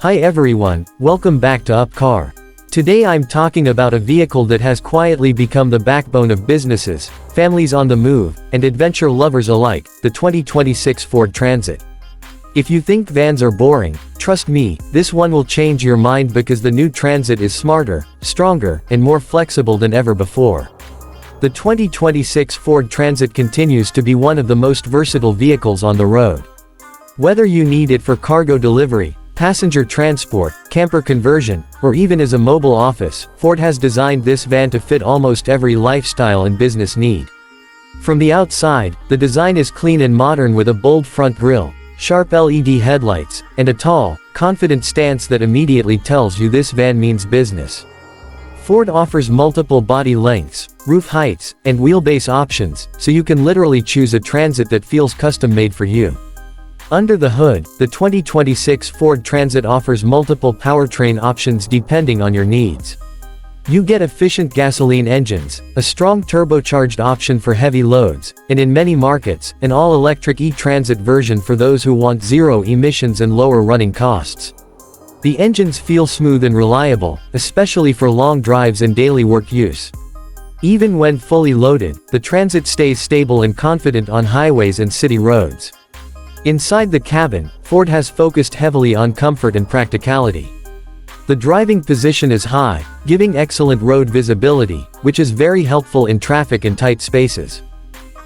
Hi everyone, welcome back to UpCar. Today I'm talking about a vehicle that has quietly become the backbone of businesses, families on the move, and adventure lovers alike, the 2026 Ford Transit. If you think vans are boring, trust me, this one will change your mind because the new Transit is smarter, stronger, and more flexible than ever before. The 2026 Ford Transit continues to be one of the most versatile vehicles on the road. Whether you need it for cargo delivery, passenger transport, camper conversion, or even as a mobile office, Ford has designed this van to fit almost every lifestyle and business need. From the outside, the design is clean and modern with a bold front grille, sharp LED headlights, and a tall, confident stance that immediately tells you this van means business. Ford offers multiple body lengths, roof heights, and wheelbase options, so you can literally choose a Transit that feels custom-made for you. Under the hood, the 2026 Ford Transit offers multiple powertrain options depending on your needs. You get efficient gasoline engines, a strong turbocharged option for heavy loads, and in many markets, an all-electric e-Transit version for those who want zero emissions and lower running costs. The engines feel smooth and reliable, especially for long drives and daily work use. Even when fully loaded, the Transit stays stable and confident on highways and city roads. Inside the cabin, Ford has focused heavily on comfort and practicality. The driving position is high, giving excellent road visibility, which is very helpful in traffic and tight spaces.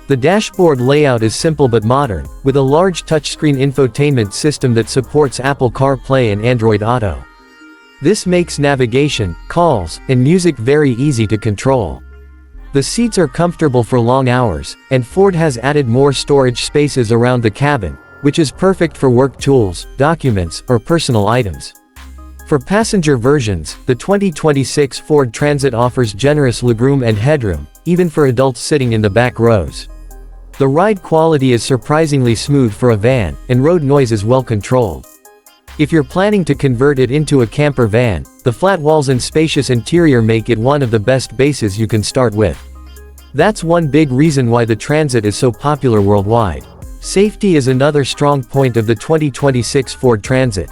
The dashboard layout is simple but modern, with a large touchscreen infotainment system that supports Apple CarPlay and Android Auto. This makes navigation, calls, and music very easy to control. The seats are comfortable for long hours, and Ford has added more storage spaces around the cabin, which is perfect for work tools, documents, or personal items. For passenger versions, the 2026 Ford Transit offers generous legroom and headroom, even for adults sitting in the back rows. The ride quality is surprisingly smooth for a van, and road noise is well controlled. If you're planning to convert it into a camper van, the flat walls and spacious interior make it one of the best bases you can start with. That's one big reason why the Transit is so popular worldwide. Safety is another strong point of the 2026 Ford Transit.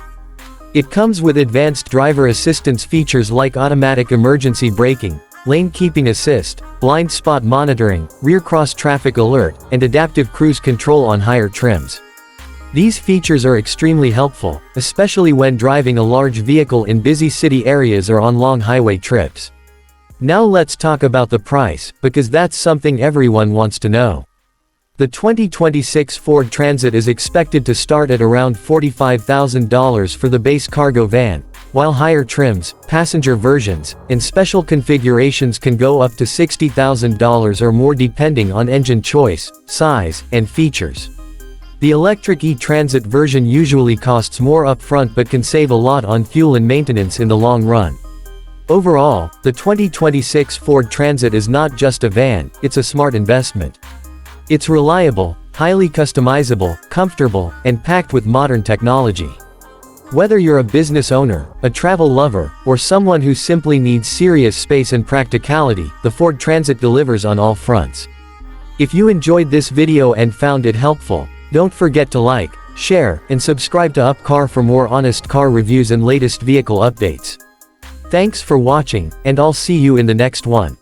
It comes with advanced driver assistance features like automatic emergency braking, lane keeping assist, blind spot monitoring, rear cross traffic alert, and adaptive cruise control on higher trims. These features are extremely helpful, especially when driving a large vehicle in busy city areas or on long highway trips. Now let's talk about the price, because that's something everyone wants to know. The 2026 Ford Transit is expected to start at around $45,000 for the base cargo van, while higher trims, passenger versions, and special configurations can go up to $60,000 or more depending on engine choice, size, and features. The electric e-Transit version usually costs more upfront but can save a lot on fuel and maintenance in the long run. Overall, the 2026 Ford Transit is not just a van, it's a smart investment. It's reliable, highly customizable, comfortable, and packed with modern technology. Whether you're a business owner, a travel lover, or someone who simply needs serious space and practicality, the Ford Transit delivers on all fronts. If you enjoyed this video and found it helpful, don't forget to like, share, and subscribe to UpCar for more honest car reviews and latest vehicle updates. Thanks for watching, and I'll see you in the next one.